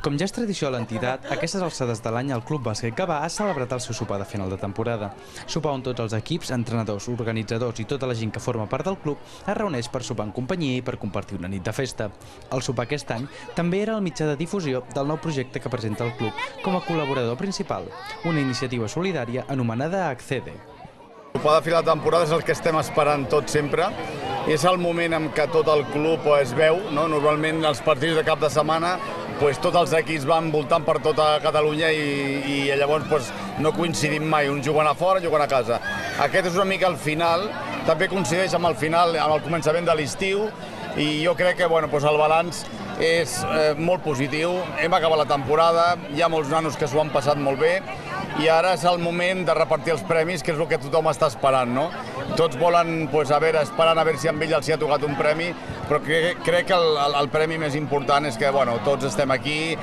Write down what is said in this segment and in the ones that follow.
Com ja és tradició a l'entitat, a aquestes alçades de l'any el Club Bàsquet Gavà ha celebrat el seu sopar de final de temporada. Sopar on tots els equips, entrenadors, organitzadors i tota la gent que forma part del club es reuneix per sopar en companyia i per compartir una nit de festa. El sopar aquest any també era el mitjà de difusió del nou projecte que presenta el club com a col·laborador principal, una iniciativa solidària anomenada Accede. El sopar de final de temporada és el que estem esperant tots sempre. És el moment en què tot el club es veu, no? Normalment els partits de cap de setmana tots els equips van voltant per tota Catalunya i llavors no coincidim mai, uns juguen a fora, juguen a casa. Aquest és una mica el final, també coincideix amb el final, amb el començament de l'estiu, i jo crec que el balanç és molt positiu. Hem acabat la temporada, hi ha molts nanos que s'ho han passat molt bé i ara és el moment de repartir els premis, que és el que tothom està esperant, no? Tots volen, esperant a veure si amb ell els hi ha tocat un premi, però crec que el premi més important és que tots estem aquí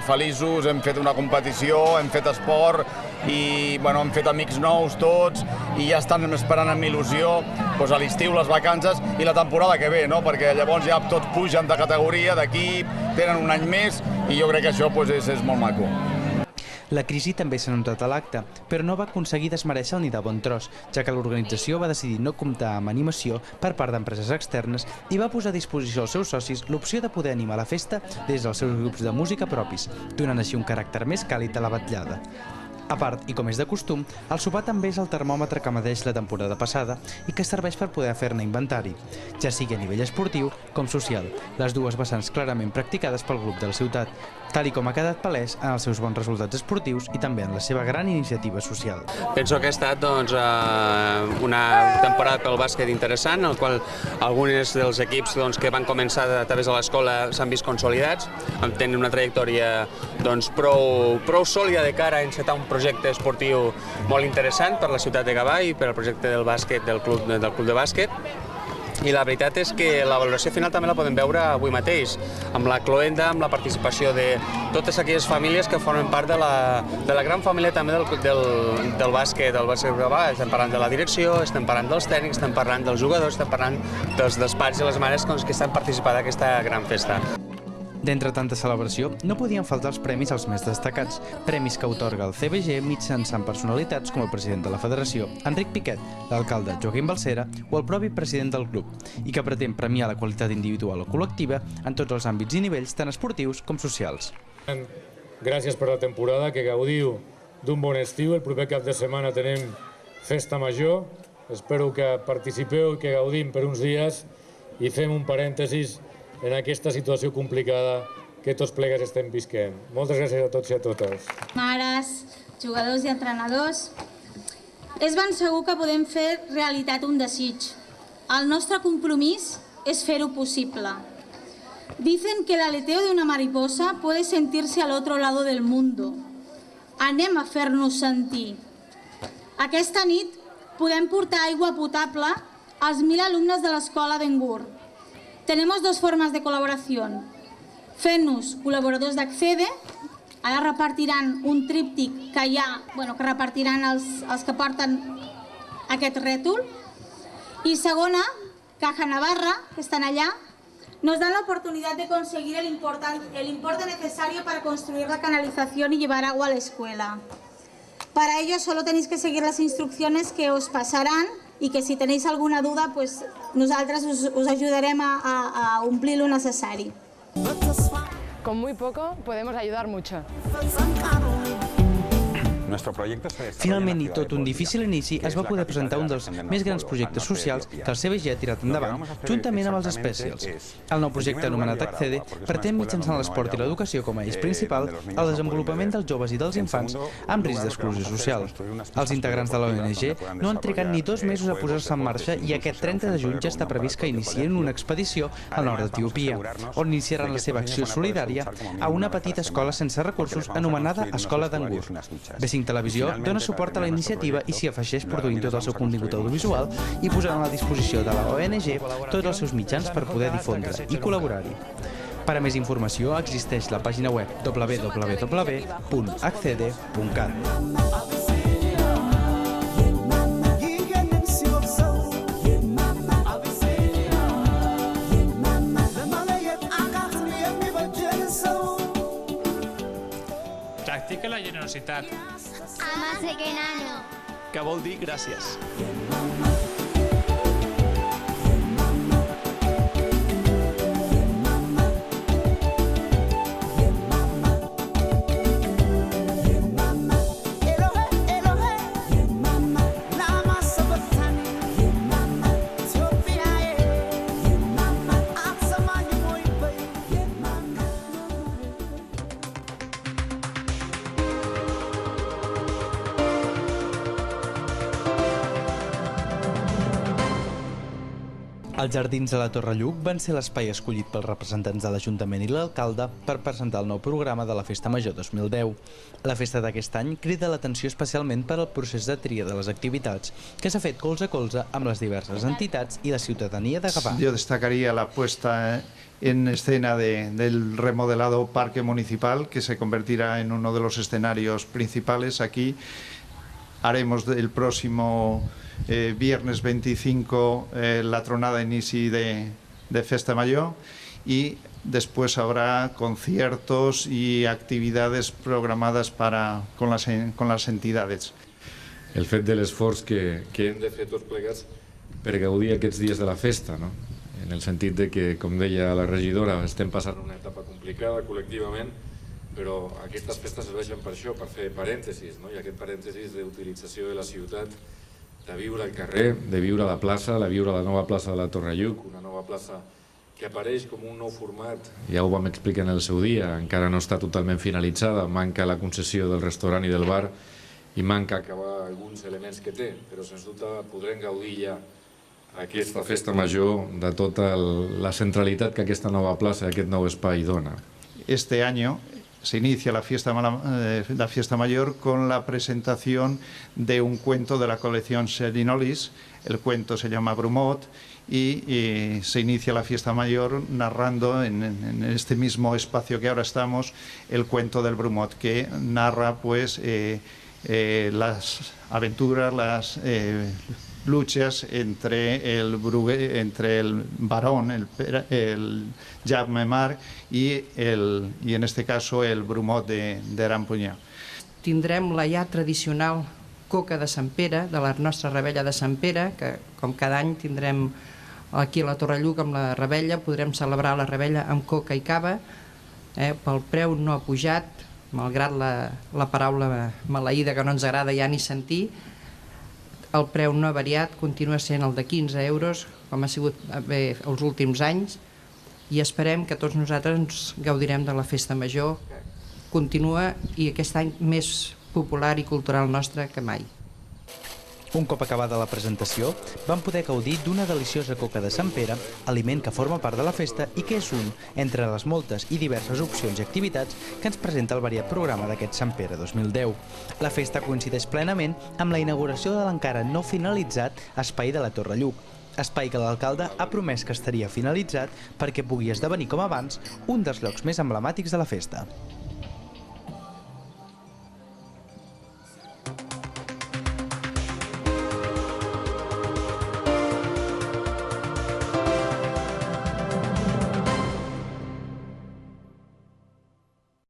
feliços, hem fet una competició, hem fet esport i hem fet amics nous tots i ja estan esperant amb il·lusió a l'estiu, les vacances i la temporada que ve, perquè llavors ja tots pugen de categoria, d'equip, tenen un any més i jo crec que això és molt maco. La crisi també s'ha notat a l'acte, però no va aconseguir desmereixer ni de bon tros, ja que l'organització va decidir no comptar amb animació per part d'empreses externes i va posar a disposició als seus socis l'opció de poder animar la festa des dels seus grups de música propis, donant així un caràcter més càlid a la vetllada. A part, i com és de costum, el sopar també és el termòmetre que medeix la temporada passada i que serveix per poder fer-ne inventari, ja sigui a nivell esportiu com social, les dues vessants clarament practicades pel grup de la ciutat, tal com ha quedat palès en els seus bons resultats esportius i també en la seva gran iniciativa social. Penso que ha estat una temporada pel bàsquet interessant, en la qual alguns dels equips que van començar a través de l'escola s'han vist consolidats, tenen una trajectòria prou sòlida de cara a encetar un projecte esportiu molt interessant per la ciutat de Gavà i per al projecte del bàsquet del club de bàsquet. I la veritat és que la valoració final també la podem veure avui mateix, amb la cloenda, amb la participació de totes aquelles famílies que formen part de la gran família també del bàsquet Gavà. Estem parlant de la direcció, estem parlant dels tècnics, estem parlant dels jugadors, estem parlant dels pares i les mares que estan participant d'aquesta gran festa. D'entre tanta celebració, no podien faltar els premis als més destacats, premis que atorga el CBG mitjançant personalitats com el president de la federació, Enric Piquet, l'alcalde Joaquim Balcera o el propi president del club, i que pretén premiar la qualitat individual o col·lectiva en tots els àmbits i nivells, tant esportius com socials. Gràcies per la temporada, que gaudiu d'un bon estiu. El proper cap de setmana tenim festa major. Espero que participeu i que gaudim per uns dies i fem un parèntesis en aquesta situació complicada que tots plegats estem visquent. Moltes gràcies a tots i a totes. Mares, jugadors i entrenadors, és ben segur que podem fer realitat un desig. El nostre compromís és fer-ho possible. Dicen que el aleteo de una mariposa puede sentirse al otro lado del mundo. Anem a fer-nos sentir. Aquesta nit podem portar aigua potable als 1.000 alumnes de l'escola d'Engur. Tenemos dos formas de colaboración. Fent-nos col·laboradors d'Accede, ara repartiran un tríptic que repartiran els que porten aquest rètol. Y segona, Caja Navarra, que están allá, nos dan la oportunidad de conseguir el importe necesario para construir la canalización y llevar agua a la escuela. Para ello solo tenéis que seguir las instrucciones que os pasarán y que si tenéis alguna duda, pues nosaltres us ajudarem a omplir lo necessari. Con muy poco podemos ayudar mucho. Finalment, i tot un difícil inici, es va poder presentar un dels més grans projectes socials que el CBG ha tirat endavant, juntament amb els Specials. El nou projecte anomenat Accede pretén mitjançant l'esport i l'educació com a eix principal el desenvolupament dels joves i dels infants amb risc d'exclusió social. Els integrants de l'ONG no han trigat ni 2 mesos a posar-se en marxa i aquest 30 de juny ja està previst que inicien una expedició al nord d'Etiòpia, on iniciaran la seva acció solidària a una petita escola sense recursos anomenada Escola d'Engur. B5 Televisió dona suport a la iniciativa i s'hi afegeix produint tot el seu contingut audiovisual i posant a la disposició de la ONG tots els seus mitjans per poder difondre i col·laborar-hi. Per a més informació existeix la pàgina web www.accede.cat. veritat. Amase que nano. Que vol dir gràcies. Els jardins de la Torre Lluc van ser l'espai escollit pels representants de l'Ajuntament i l'alcalde per presentar el nou programa de la Festa Major 2010. La festa d'aquest any crida l'atenció especialment per al procés de tria de les activitats, que s'ha fet colze a colze amb les diverses entitats i la ciutadania de Gavà. Yo destacaría la puesta en escena del remodelado parque municipal, que se convertirá en uno de los escenarios principales aquí. Haremos el próximo viernes 25 la tronada inici de Festa Mayor y después habrá conciertos y actividades programadas con las entidades. El fet de l'esforç que hem de fer tots plegats per gaudir aquests dies de la festa, no? En el sentit de que, com deia la regidora, estem passant una etapa complicada col·lectivament, però aquestes festes serveixen per això, per fer parèntesis, no? I aquest parèntesis d'utilització de la ciutat, de viure al carrer, de viure a la plaça, de viure a la nova plaça de la Torre Lluc, una nova plaça que apareix com un nou format. Ja ho vam explicar en el seu dia, encara no està totalment finalitzada, manca la concessió del restaurant i del bar i manca acabar alguns elements que té, però sens dubte podrem gaudir ja aquesta festa major de tota la centralitat que aquesta nova plaça, aquest nou espai dona. Este año se inicia la fiesta mayor con la presentación de un cuento de la colección Serinolis. El cuento se llama Brumot y se inicia la fiesta mayor narrando en este mismo espacio que ahora estamos el cuento del Brumot, que narra pues las aventuras, las luchas entre el varón, el Jaume Marc y en este caso el Brumot de Rampunyà. Tindrem la ja tradicional coca de Sant Pere, de la nostra rebella de Sant Pere, que com cada any tindrem aquí a la Torre Lluc amb la rebella, podrem celebrar la rebella amb coca i cava, pel preu no ha pujat, malgrat la paraula maleïda que no ens agrada ja ni sentir. El preu no ha variat, continua sent el de 15 euros, com ha sigut bé els últims anys, i esperem que tots nosaltres ens gaudirem de la festa major, que continua i aquest any més popular i cultural nostre que mai. Un cop acabada la presentació, vam poder gaudir d'una deliciosa coca de Sant Pere, aliment que forma part de la festa i que és un entre les moltes i diverses opcions i activitats que ens presenta el variat programa d'aquest Sant Pere 2010. La festa coincideix plenament amb la inauguració de l'encara no finalitzat Espai de la Torre Lluc, espai que l'alcalde ha promès que estaria finalitzat perquè pugui esdevenir com abans un dels llocs més emblemàtics de la festa.